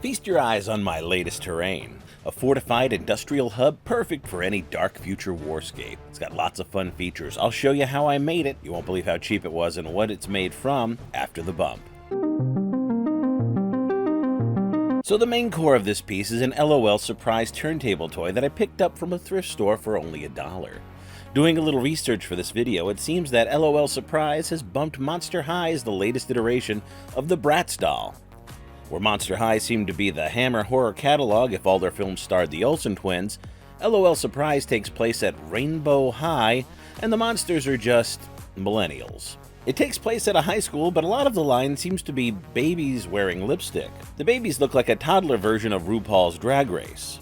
Feast your eyes on my latest terrain. A fortified industrial hub perfect for any dark future warscape. It's got lots of fun features. I'll show you how I made it. You won't believe how cheap it was and what it's made from after the bump. So the main core of this piece is an LOL Surprise turntable toy that I picked up from a thrift store for only $1. Doing a little research for this video, it seems that LOL Surprise has bumped Monster High as the latest iteration of the Bratz doll. Where Monster High seemed to be the Hammer horror catalog if all their films starred the Olsen twins, LOL Surprise takes place at Rainbow High, and the monsters are just millennials. It takes place at a high school, but a lot of the line seems to be babies wearing lipstick. The babies look like a toddler version of RuPaul's Drag Race.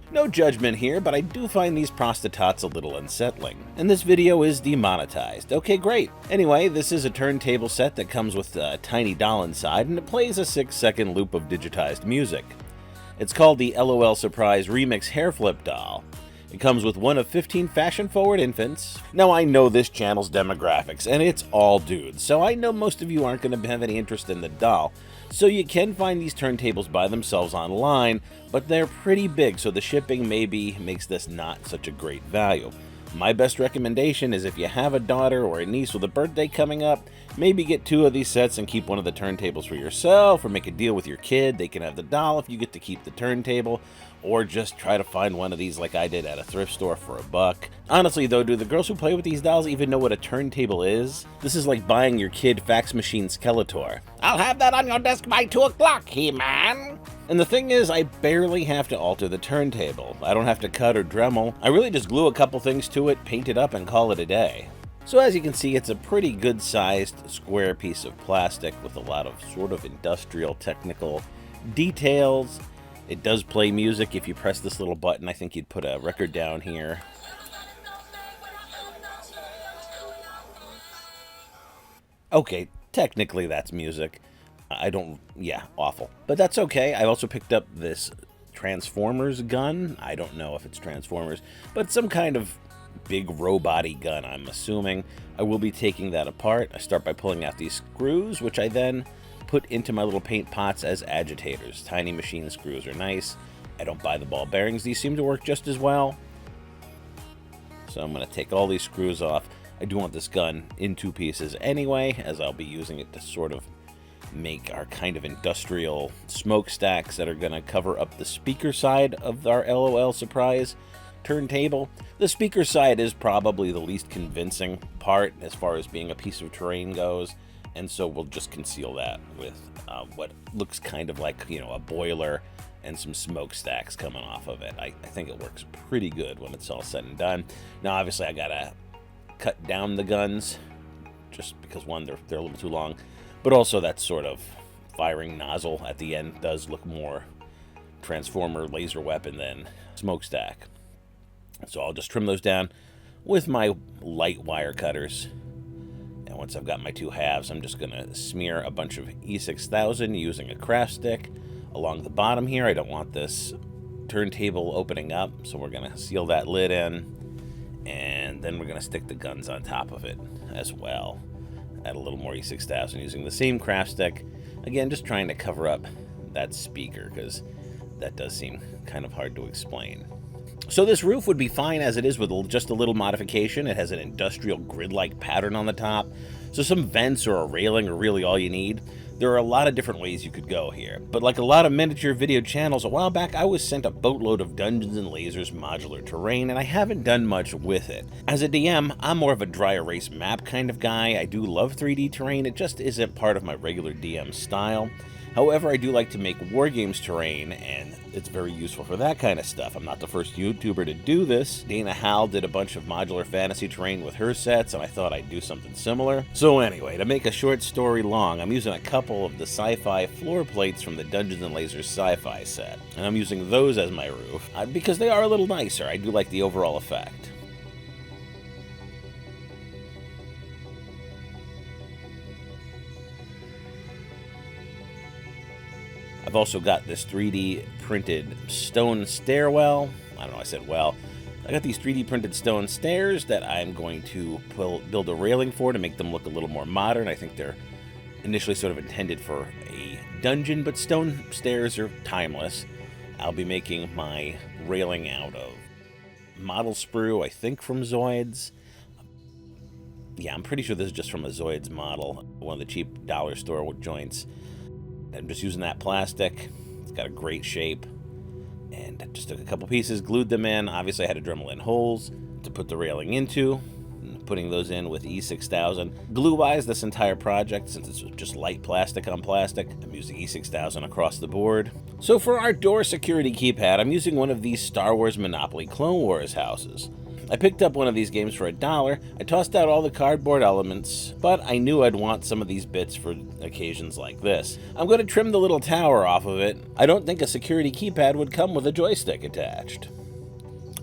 No judgment here, but I do find these prostitutes a little unsettling. And this video is demonetized. Okay, great. Anyway, this is a turntable set that comes with a tiny doll inside, and it plays a 6-second loop of digitized music. It's called the LOL Surprise Remix Hair Flip Doll. It comes with one of 15 fashion-forward infants. Now, I know this channel's demographics, and it's all dudes, so I know most of you aren't going to have any interest in the doll. So you can find these turntables by themselves online, but they're pretty big, so the shipping maybe makes this not such a great value. My best recommendation is if you have a daughter or a niece with a birthday coming up, maybe get 2 of these sets and keep one of the turntables for yourself, or make a deal with your kid. They can have the doll if you get to keep the turntable, or just try to find one of these like I did at a thrift store for $1. Honestly though, do the girls who play with these dolls even know what a turntable is? This is like buying your kid fax machine Skeletor. I'll have that on your desk by 2 o'clock, He-Man! And the thing is, I barely have to alter the turntable. I don't have to cut or Dremel. I really just glue a couple things to it, paint it up, and call it a day. So as you can see, it's a pretty good-sized square piece of plastic with a lot of sort of industrial technical details. It does play music. If you press this little button, I think you'd put a record down here. Okay, technically that's music. Awful. But that's okay. I also picked up this Transformers gun. I don't know if it's Transformers, but some kind of big robot-y gun, I'm assuming. I will be taking that apart. I start by pulling out these screws, which I then put into my little paint pots as agitators. Tiny machine screws are nice. I don't buy the ball bearings. These seem to work just as well. So I'm going to take all these screws off. I do want this gun in 2 pieces anyway, as I'll be using it to sort of make our kind of industrial smokestacks that are going to cover up the speaker side of our LOL Surprise turntable. The speaker side is probably the least convincing part as far as being a piece of terrain goes, and so we'll just conceal that with what looks kind of like, you know, a boiler and some smokestacks coming off of it. I think it works pretty good when it's all said and done. Now, obviously, I gotta cut down the guns just because, one, they're a little too long, but also that sort of firing nozzle at the end does look more Transformer laser weapon than smokestack. So I'll just trim those down with my light wire cutters. And once I've got my 2 halves, I'm just going to smear a bunch of E6000 using a craft stick along the bottom here. I don't want this turntable opening up, so we're going to seal that lid in. And then we're going to stick the guns on top of it as well. Add a little more E6000 using the same craft stick. Again, just trying to cover up that speaker, because that does seem kind of hard to explain. So this roof would be fine as it is with just a little modification. It has an industrial grid-like pattern on the top, so some vents or a railing are really all you need. There are a lot of different ways you could go here, but like a lot of miniature video channels, a while back I was sent a boatload of Dungeons & Lasers modular terrain, and I haven't done much with it. As a DM, I'm more of a dry erase map kind of guy. I do love 3D terrain, it just isn't part of my regular DM style. However, I do like to make wargames terrain, and it's very useful for that kind of stuff. I'm not the first YouTuber to do this. Dana Howell did a bunch of modular fantasy terrain with her sets, and I thought I'd do something similar. So anyway, to make a short story long, I'm using a couple of the sci-fi floor plates from the Dungeons & Lasers sci-fi set, and I'm using those as my roof, because they are a little nicer. I do like the overall effect. I've also got this 3D printed stone stairwell. I don't know, I said well. I got these 3D printed stone stairs that I'm going to build a railing for to make them look a little more modern. I think they're initially sort of intended for a dungeon, but stone stairs are timeless. I'll be making my railing out of model sprue, I think from Zoids. Yeah, I'm pretty sure this is just from a Zoids model, one of the cheap dollar store joints. I'm just using that plastic. It's got a great shape. And I just took a couple pieces, glued them in. Obviously, I had to Dremel in holes to put the railing into. Putting those in with E6000. Glue-wise, this entire project, since it's just light plastic on plastic, I'm using E6000 across the board. So for our door security keypad, I'm using one of these Star Wars Monopoly Clone Wars houses. I picked up one of these games for $1. I tossed out all the cardboard elements, but I knew I'd want some of these bits for occasions like this. I'm going to trim the little tower off of it. I don't think a security keypad would come with a joystick attached.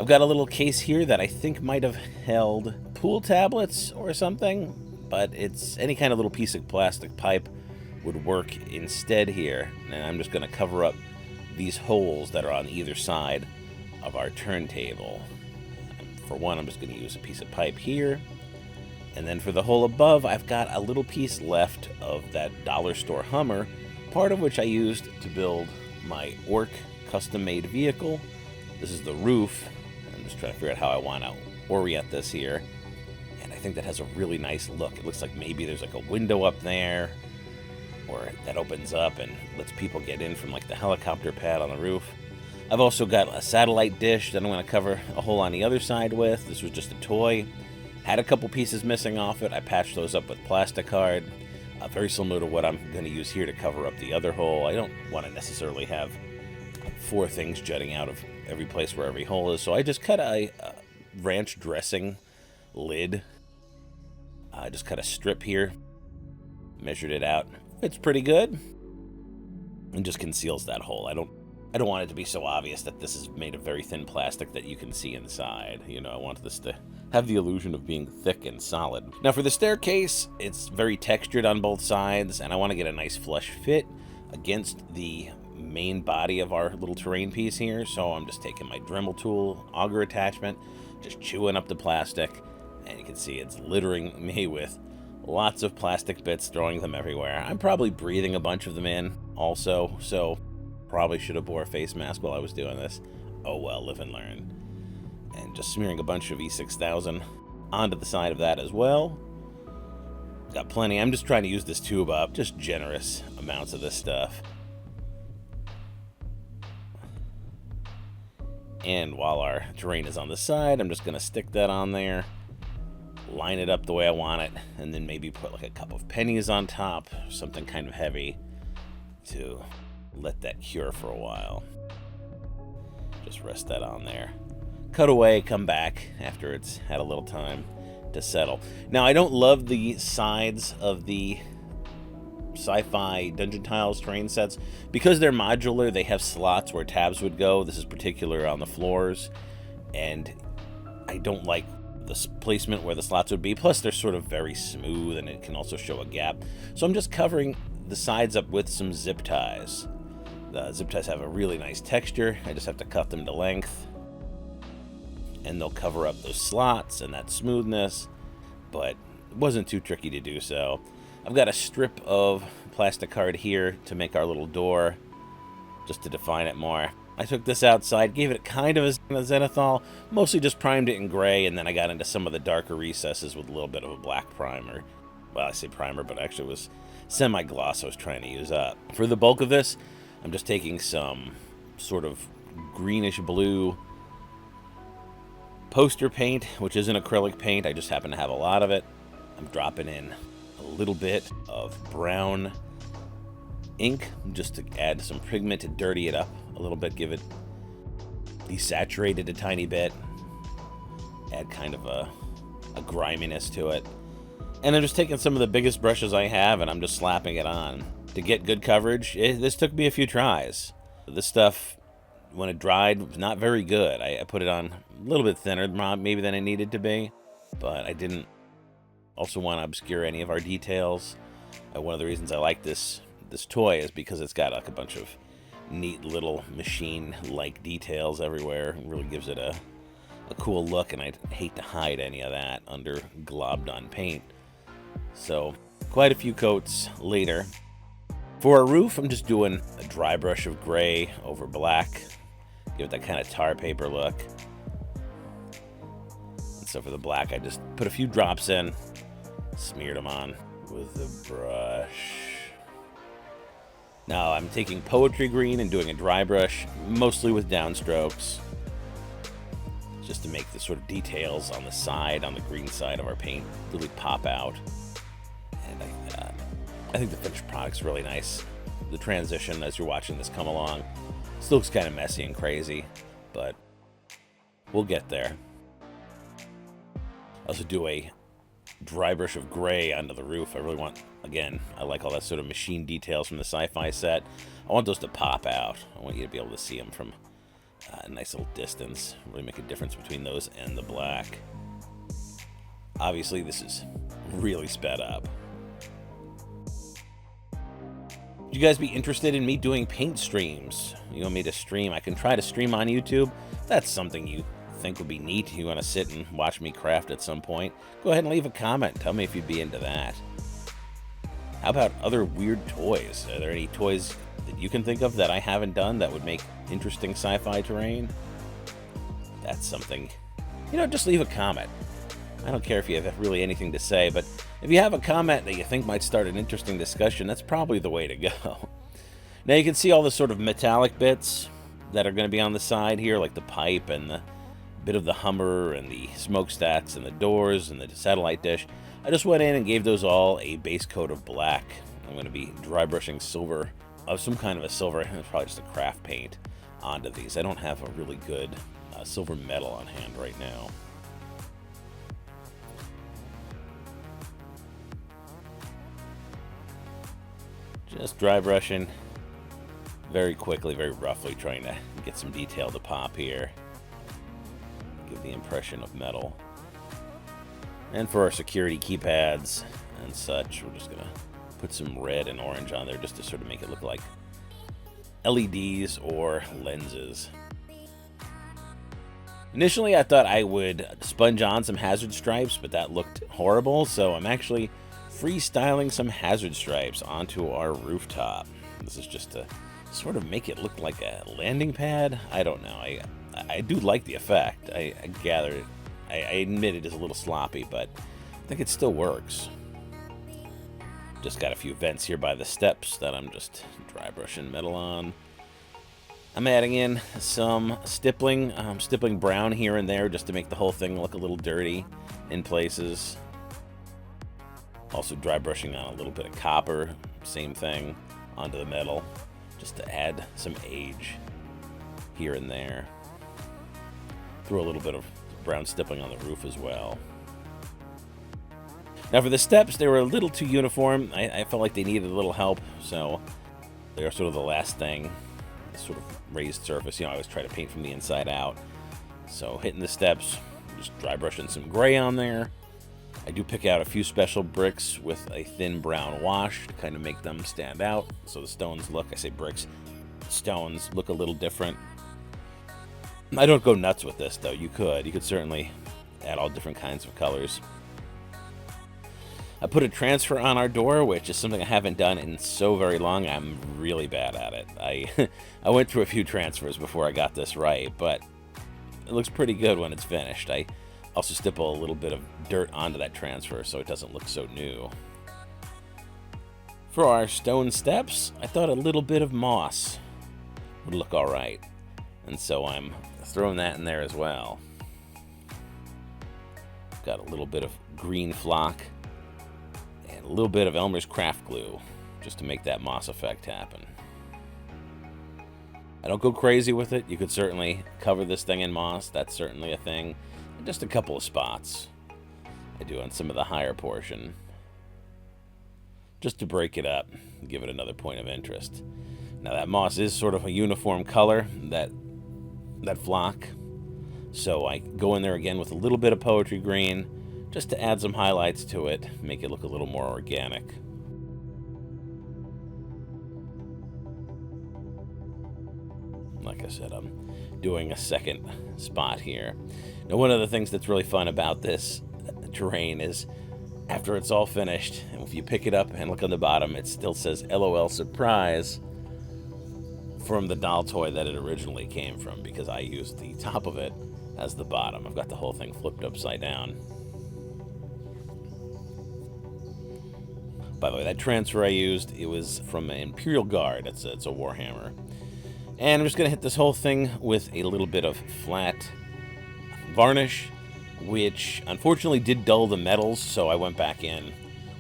I've got a little case here that I think might have held pool tablets or something, but it's any kind of little piece of plastic pipe would work instead here. And I'm just going to cover up these holes that are on either side of our turntable. For one, I'm just going to use a piece of pipe here. And then for the hole above, I've got a little piece left of that dollar store Hummer, part of which I used to build my Orc custom-made vehicle. This is the roof. I'm just trying to figure out how I want to orient this here. And I think that has a really nice look. It looks like maybe there's like a window up there, or that opens up and lets people get in from like the helicopter pad on the roof. I've also got a satellite dish that I'm going to cover a hole on the other side with. This was just a toy. Had a couple pieces missing off it. I patched those up with plasticard. Very similar to what I'm going to use here to cover up the other hole. I don't want to necessarily have 4 things jutting out of every place where every hole is. So I just cut a ranch dressing lid. I just cut a strip here. Measured it out. It's pretty good. And just conceals that hole. I don't want it to be so obvious that this is made of very thin plastic that you can see inside. You know, I want this to have the illusion of being thick and solid. Now for the staircase, it's very textured on both sides, and I want to get a nice flush fit against the main body of our little terrain piece here. So I'm just taking my Dremel tool, auger attachment, just chewing up the plastic, and you can see it's littering me with lots of plastic bits, throwing them everywhere. I'm probably breathing a bunch of them in also, so probably should have wore a face mask while I was doing this. Oh well, live and learn. And just smearing a bunch of E6000 onto the side of that as well. Got plenty. I'm just trying to use this tube up, just generous amounts of this stuff. And while our terrain is on the side, I'm just going to stick that on there, line it up the way I want it, and then maybe put like a couple of pennies on top, something kind of heavy to let that cure for a while. Just rest that on there. Cut away, come back after it's had a little time to settle. Now, I don't love the sides of the sci-fi dungeon tiles terrain sets. Because they're modular, they have slots where tabs would go. This is particular on the floors, and I don't like the placement where the slots would be. Plus, they're sort of very smooth, and it can also show a gap. So I'm just covering the sides up with some zip ties. The zip ties have a really nice texture. I just have to cut them to length, and they'll cover up those slots and that smoothness, but it wasn't too tricky to do so. I've got a strip of plastic card here to make our little door, just to define it more. I took this outside, gave it kind of a zenithal, mostly just primed it in gray, and then I got into some of the darker recesses with a little bit of a black primer. Well, I say primer, but actually it was semi-gloss I was trying to use up. For the bulk of this, I'm just taking some sort of greenish blue poster paint, which is an acrylic paint. I just happen to have a lot of it. I'm dropping in a little bit of brown ink just to add some pigment to dirty it up a little bit, give it desaturated a tiny bit, add kind of a griminess to it. And I'm just taking some of the biggest brushes I have, and I'm just slapping it on to get good coverage. This took me a few tries. This stuff, when it dried, was not very good. I put it on a little bit thinner maybe than it needed to be, but I didn't also want to obscure any of our details. One of the reasons I like this toy is because it's got like a bunch of neat little machine-like details everywhere. It really gives it a cool look, and I'd hate to hide any of that under globbed on paint. So quite a few coats later, For our roof, I'm just doing a dry brush of gray over black. Give it that kind of tar paper look. And so for the black, I just put a few drops in, smeared them on with the brush. Now I'm taking poetry green and doing a dry brush, mostly with downstrokes, just to make the sort of details on the side, on the green side of our paint, really pop out. And I think the finished product's really nice. The transition, as you're watching this come along, still looks kind of messy and crazy, but we'll get there. I also do a dry brush of gray onto the roof. I really want, again, I like all that sort of machine details from the sci-fi set. I want those to pop out. I want you to be able to see them from a nice little distance. Really make a difference between those and the black. Obviously, this is really sped up. Would you guys be interested in me doing paint streams? You want me to stream? I can try to stream on YouTube. If that's something you think would be neat, you want to sit and watch me craft at some point, go ahead and leave a comment. Tell me if you'd be into that. How about other weird toys? Are there any toys that you can think of that I haven't done that would make interesting sci-fi terrain? That's something, just leave a comment. I don't care if you have really anything to say, but if you have a comment that you think might start an interesting discussion, that's probably the way to go. Now you can see all the sort of metallic bits that are going to be on the side here, like the pipe and the bit of the Hummer and the smokestacks and the doors and the satellite dish. I just went in and gave those all a base coat of black. I'm going to be dry brushing silver, of some kind of a silver, it's probably just a craft paint, onto these. I don't have a really good silver metal on hand right now. Just dry brushing very quickly, very roughly, trying to get some detail to pop here. Give the impression of metal. And for our security keypads and such, we're just going to put some red and orange on there just to sort of make it look like LEDs or lenses. Initially, I thought I would sponge on some hazard stripes, but that looked horrible, so I'm actually freestyling some hazard stripes onto our rooftop. This is just to sort of make it look like a landing pad. I don't know. I do like the effect. I gather, I admit it is a little sloppy, but I think it still works. Just got a few vents here by the steps that I'm just dry brushing metal on. I'm adding in some stippling. I'm stippling brown here and there just to make the whole thing look a little dirty in places. Also dry brushing on a little bit of copper, same thing, onto the metal, just to add some age here and there. Throw a little bit of brown stippling on the roof as well. Now for the steps, they were a little too uniform. I felt like they needed a little help, so they're sort of the last thing, this sort of raised surface. I always try to paint from the inside out. So hitting the steps, just dry brushing some gray on there. I do pick out a few special bricks with a thin brown wash to kind of make them stand out. So the stones look, I say bricks, stones look a little different. I don't go nuts with this though. You could certainly add all different kinds of colors. I put a transfer on our door, which is something I haven't done in so very long. I'm really bad at it. I went through a few transfers before I got this right, but it looks pretty good when it's finished. I also stipple a little bit of dirt onto that transfer so it doesn't look so new. For our stone steps, I thought a little bit of moss would look all right, and so I'm throwing that in there as well. Got a little bit of green flock and a little bit of Elmer's craft glue just to make that moss effect happen. I don't go crazy with it. You could certainly cover this thing in moss. That's certainly a thing. Just a couple of spots I do on some of the higher portion, just to break it up and give it another point of interest. Now that moss is sort of a uniform color, that flock, so I go in there again with a little bit of poetry green just to add some highlights to it, make it look a little more organic. Like I said, I'm doing a second spot here. Now, one of the things that's really fun about this terrain is after it's all finished, if you pick it up and look on the bottom, it still says LOL surprise from the doll toy that it originally came from, because I used the top of it as the bottom. I've got the whole thing flipped upside down. By the way, that transfer I used, it was from an Imperial Guard. It's a Warhammer. And I'm just going to hit this whole thing with a little bit of flat varnish, which unfortunately did dull the metals, so I went back in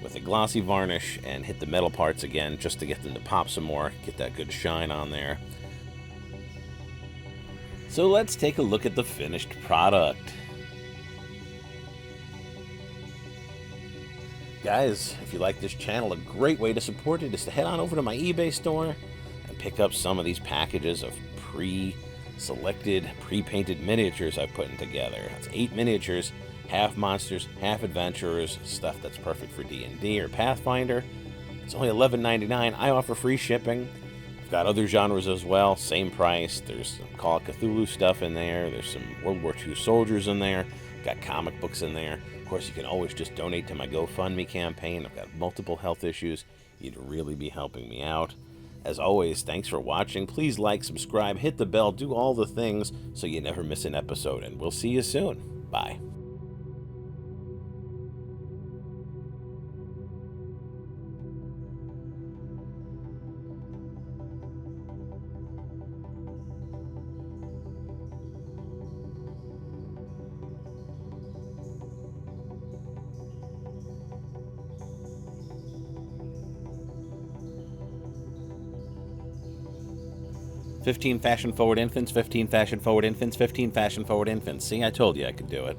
with a glossy varnish and hit the metal parts again just to get them to pop some more, get that good shine on there. So let's take a look at the finished product. Guys, if you like this channel, a great way to support it is to head on over to my eBay store and pick up some of these packages of pre-selected, pre-painted miniatures I've put together. That's 8 miniatures, half monsters, half adventurers, stuff that's perfect for D&D or Pathfinder. It's only $11.99. I offer free shipping. I've got other genres as well, same price. There's some Call of Cthulhu stuff in there. There's some World War II soldiers in there. Got comic books in there. Of course, you can always just donate to my GoFundMe campaign. I've got multiple health issues. You'd really be helping me out. As always, thanks for watching. Please like, subscribe, hit the bell, do all the things so you never miss an episode. And we'll see you soon. Bye. "15 fashion-forward infants, 15 fashion-forward infants, 15 fashion-forward infants." See, I told you I could do it.